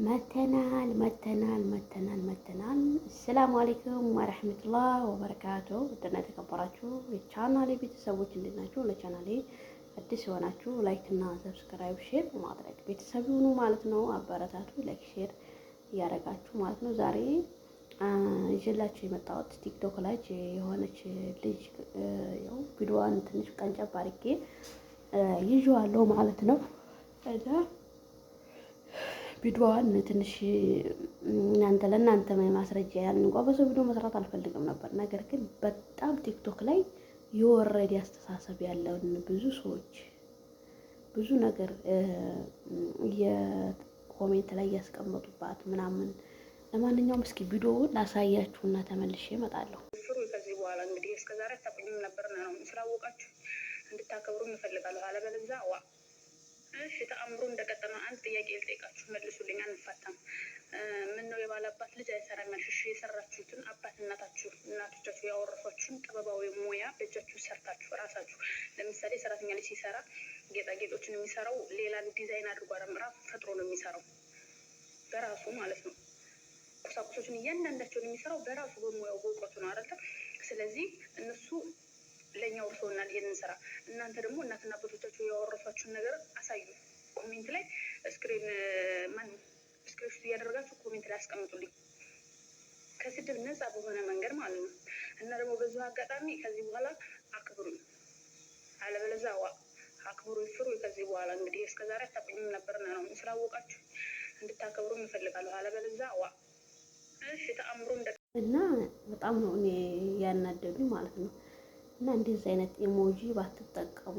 መተናል። ሰላም አለይኩም ወራህመቱላህ ወበረካቱ። ውድና የተከበራችሁ የቻናሌ ቤተሰቦች እንዴት ናችሁ? ለቻናሌ አዲስ የሆናችሁ ላይክ እና ሰብስክራይብ ሼር ማድረግ ቤተሰብ ይሁኑ ማለት ነው። አበረታቱ፣ ላይክ ሼር እያደረጋችሁ ማለት ነው። ዛሬ ይዤላችሁ የመጣሁት ቲክቶክ ላይ የሆነች ልጅ ያው ቪዲዮዋን ትንሽ ቀንጨብ አድርጌ ይዤዋለሁ ማለት ነው። ቪዲዮዋን ትንሽ ለእናንተ ማስረጃ ያንን እንኳን በሰው ቪዲዮ መስራት አልፈልግም ነበር። ነገር ግን በጣም ቲክቶክ ላይ የወረደ አስተሳሰብ ያለውን ብዙ ሰዎች ብዙ ነገር የኮሜንት ላይ ያስቀመጡባት ምናምን። ለማንኛውም እስኪ ቪዲዮውን ላሳያችሁና ተመልሼ እመጣለሁ። ከዚህ በኋላ እንግዲህ እስከዛሬ አታውቁኝም ነበር ነው ስላወቃችሁ እንድታከብሩ እንፈልጋለሁ። አለበለዚያ እሺ ተአምሩ እንደቀጠለ አንድ ጥያቄ ልጠይቃችሁ መልሱልኝ። አንፋታም። ምን ነው የባላባት ልጅ አይሰራም ያልሽ? እሺ የሰራችሁትን አባት እናቶቻችሁ ያወረሷችሁን ጥበባዊ ሙያ በእጃችሁ ሰርታችሁ ራሳችሁ። ለምሳሌ ሰራተኛ ልጅ ሲሰራ ጌጣጌጦችን የሚሰራው ሌላን ዲዛይን አድርጎ ራሱ ፈጥሮ ነው የሚሰራው በራሱ ማለት ነው። ቁሳቁሶችን እያንዳንዳቸውን የሚሰራው በራሱ በሙያው በእውቀቱ ነው አይደል? ስለዚህ እነሱ ለኛ ወርሶናል ይሄንን ስራ። እናንተ ደግሞ እናትና አባቶቻችሁ ያወረሷችሁን ነገር አሳዩ። ኮሜንት ላይ ስክሪፕት እያደረጋችሁ ኮሜንት ላይ አስቀምጡልኝ፣ ከስድብ ነፃ በሆነ መንገድ ማለት ነው። እና ደግሞ በዚሁ አጋጣሚ ከዚህ በኋላ አክብሩኝ፣ አለበለዚያ አክብሩ ይፍሩ። ከዚህ በኋላ እንግዲህ እስከዛሬ አታውቁኝም ነበር ነው ስላወቃችሁ እንድታከብሩ እንፈልጋለሁ። አለበለዚያ እሺ ተአምሩ እና በጣም ነው እኔ ያናደዱኝ ማለት ነው። እና እንደዚህ አይነት ኢሞጂ ባትጠቀሙ።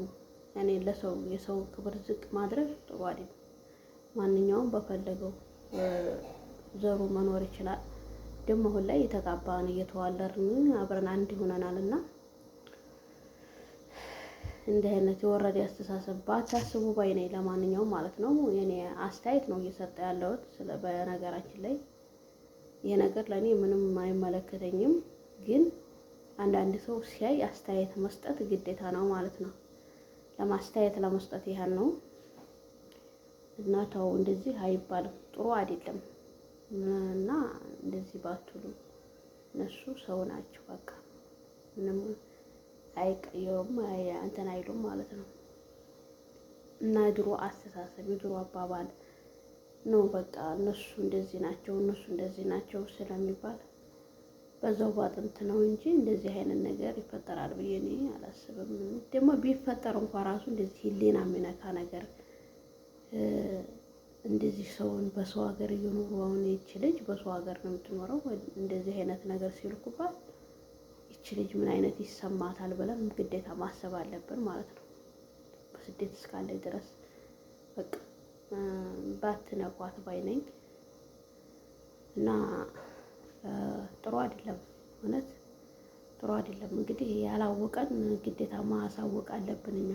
እኔ ለሰው የሰው ክብር ዝቅ ማድረግ ጥሩ አይደለም። ማንኛውም በፈለገው ዘሩ መኖር ይችላል። ደግሞ አሁን ላይ የተጋባን እየተዋለርን አብረን አንድ ሆነናል እና እንደ አይነት የወረደ አስተሳሰብ ባታስቡ ባይ ነኝ። ለማንኛውም ማለት ነው የኔ አስተያየት ነው እየሰጠ ያለሁት። በነገራችን ላይ ይሄ ነገር ለእኔ ምንም አይመለከተኝም፣ ግን አንዳንድ ሰው ሲያይ አስተያየት መስጠት ግዴታ ነው ማለት ነው። ለማስተያየት ለመስጠት ያህል ነው እና ተው፣ እንደዚህ አይባልም፣ ጥሩ አይደለም። እና እንደዚህ ባትሉ፣ እነሱ ሰው ናቸው፣ በቃ ምንም አይቀየሩም፣ እንትን አይሉም ማለት ነው። እና ድሮ አስተሳሰብ የድሮ አባባል ነው በቃ እነሱ እንደዚህ ናቸው እነሱ እንደዚህ ናቸው ስለሚባል በዛው ባጥንት ነው እንጂ እንደዚህ አይነት ነገር ይፈጠራል ብዬ እኔ አላስብም። ደግሞ ቢፈጠር እንኳን ራሱ እንደዚህ ህሊና የሚነካ ነገር እንደዚህ ሰውን በሰው ሀገር እየኖሩ አሁን ይቺ ልጅ በሰው ሀገር ነው የምትኖረው። እንደዚህ አይነት ነገር ሲልኩባት ይቺ ልጅ ምን አይነት ይሰማታል ብለን ግዴታ ማሰብ አለብን ማለት ነው። በስደት እስካለች ድረስ በቃ ባትነኳት ባይ ነኝ። እና ጥሩ አይደለም፣ እውነት ጥሩ አይደለም። እንግዲህ ያላወቀን ግዴታ ማሳወቅ አለብን፣ እኛ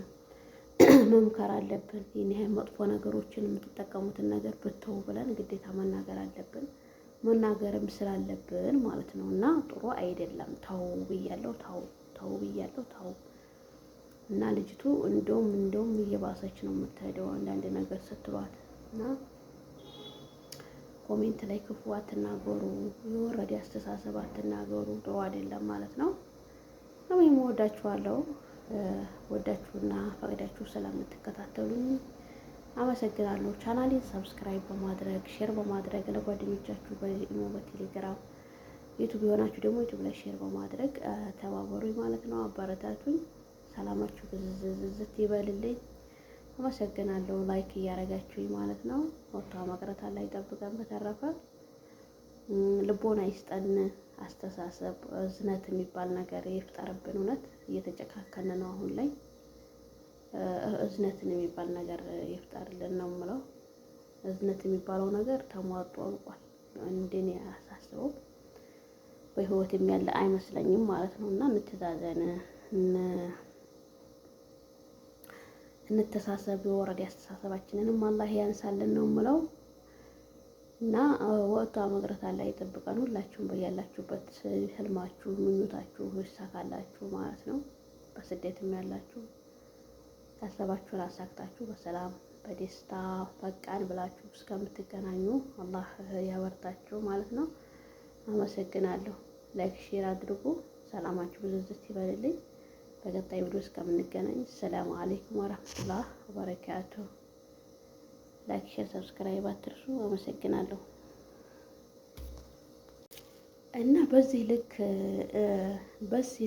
መምከር አለብን። ይሄን ያህል መጥፎ ነገሮችን የምትጠቀሙትን ነገር ብትተው ብለን ግዴታ መናገር አለብን፣ መናገርም ስላለብን ማለት ነው። እና ጥሩ አይደለም። ተው ብያለሁ፣ ተው ብያለሁ፣ ተው። እና ልጅቱ እንደውም እየባሰች ነው የምትሄደው አንዳንድ ነገር ስትሏት። እና ኮሜንት ላይ ክፉ አትናገሩ፣ የወረደ አስተሳሰብ አትናገሩ፣ ጥሩ አይደለም ማለት ነው። እኔም ወዳችኋለሁ። ወዳችሁና ፈቅዳችሁ ስለምትከታተሉኝ አመሰግናለሁ። ቻናሌን ሰብስክራይብ በማድረግ ሼር በማድረግ ለጓደኞቻችሁ በኢሞ በቴሌግራም ዩቲዩብ የሆናችሁ ደግሞ ዩቲዩብ ላይ ሼር በማድረግ ተባበሩኝ ማለት ነው። አበረታቱኝ። ሰላማችሁ ብዝዝዝት ይበልልኝ። አመሰግናለሁ። ላይክ እያደረጋችሁኝ ማለት ነው። ወጥቶ መቅረት ላይ ጠብቀን። በተረፈ ልቦና ይስጠን። አስተሳሰብ እዝነት የሚባል ነገር ይፍጠርብን። እውነት እየተጨካከነ ነው አሁን ላይ። እዝነትን የሚባል ነገር ይፍጠርልን ነው የምለው። እዝነት የሚባለው ነገር ተሟጦ አልቋል። እንደኔ አሳስበው በህይወት የሚያለ አይመስለኝም ማለት ነው። እና እንተዛዘን፣ እንተሳሰብ። የወረደ አስተሳሰባችንንም አላህ ያንሳልን ነው የምለው። እና ወጥቶ መቅረት ላይ ይጠብቀን። ሁላችሁም በያላችሁበት ህልማችሁ ምኞታችሁ ይሳካላችሁ ማለት ነው። በስደትም ያላችሁ ያሰባችሁን አሳክታችሁ በሰላም በደስታ በቃን ብላችሁ እስከምትገናኙ አላህ ያበርታችሁ ማለት ነው። አመሰግናለሁ። ላይክ ሼር አድርጉ። ሰላማችሁ ብዝዝት ይበልልኝ። በቀጣይ ቪዲዮ እስከምንገናኝ ሰላም አለይኩም ወራህመቱላህ ወበረካቱ። ላይክ ሼር ሰብስክራይብ አትርሱ። አመሰግናለሁ። እና በዚህ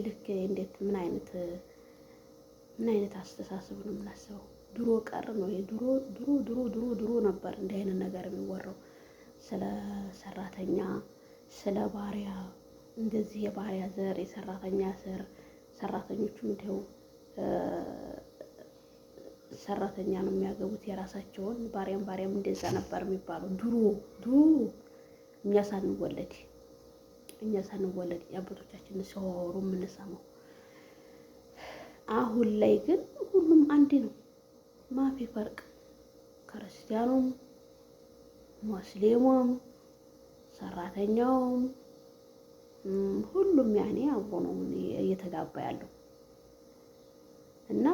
ልክ እንዴት ምን አይነት አስተሳሰብ ነው የምናስበው? ድሮ ቀር ነው። ድሮ ነበር እንዲህ አይነት ነገር የሚወራው ስለ ሰራተኛ፣ ስለ ባሪያ፣ እንደዚህ የባሪያ ዘር፣ የሰራተኛ ዘር፣ ሰራተኞቹም እንዲያው ሰራተኛ ነው የሚያገቡት የራሳቸውን፣ ባሪያም እንደዛ ነበር የሚባለው ድሮ እኛ ሳንወለድ የአባቶቻችንን ሲያወሩ የምንሰማው። አሁን ላይ ግን ሁሉም አንድ ነው። ማፊ ፈርቅ ክርስቲያኑም፣ ሙስሊሙም፣ ሰራተኛውም ሁሉም ያኔ አብሮ ነው እየተጋባ ያለው እና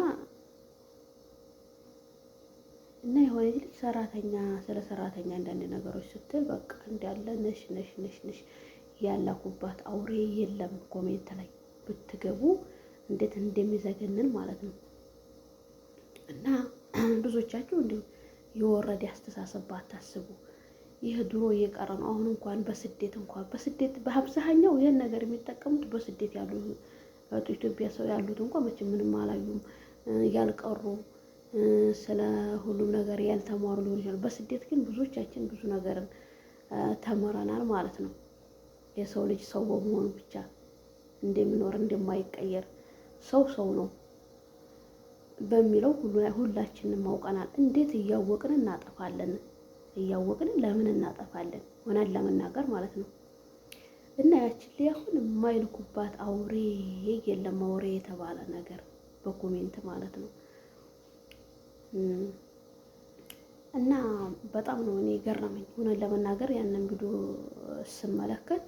የሆነ ልጅ ስለ ሰራተኛ አንዳንድ ነገሮች ስትል በቃ እንዳለ ነሽ ያላኩባት አውሬ የለም። ኮሜንት ላይ ብትገቡ እንዴት እንደሚዘገንን ማለት ነው። እና ብዙዎቻችሁ እንዲሁ የወረደ አስተሳሰብ ባታስቡ። ይህ ድሮ እየቀረ ነው። አሁን እንኳን በስደት በአብዛኛው ይህን ነገር የሚጠቀሙት በስደት ያሉ ኢትዮጵያ ሰው ያሉት እንኳን መቼም ምንም አላዩም። ያልቀሩ ስለ ሁሉም ነገር ያልተማሩ ሊሆን ይችላል። በስደት ግን ብዙዎቻችን ብዙ ነገርን ተምረናል ማለት ነው። የሰው ልጅ ሰው በመሆኑ ብቻ እንደሚኖር እንደማይቀየር ሰው ነው በሚለው ሁላችንም አውቀናል። እንዴት እያወቅን እናጠፋለን? እያወቅን ለምን እናጠፋለን? ሆነን ለመናገር ማለት ነው። እና ያችን ላይ አሁን የማይልኩባት አውሬ የለም። አውሬ የተባለ ነገር በኮሜንት ማለት ነው። እና በጣም ነው እኔ ገረመኝ ሆነን ለመናገር ያንን ቪዲዮ ስመለከት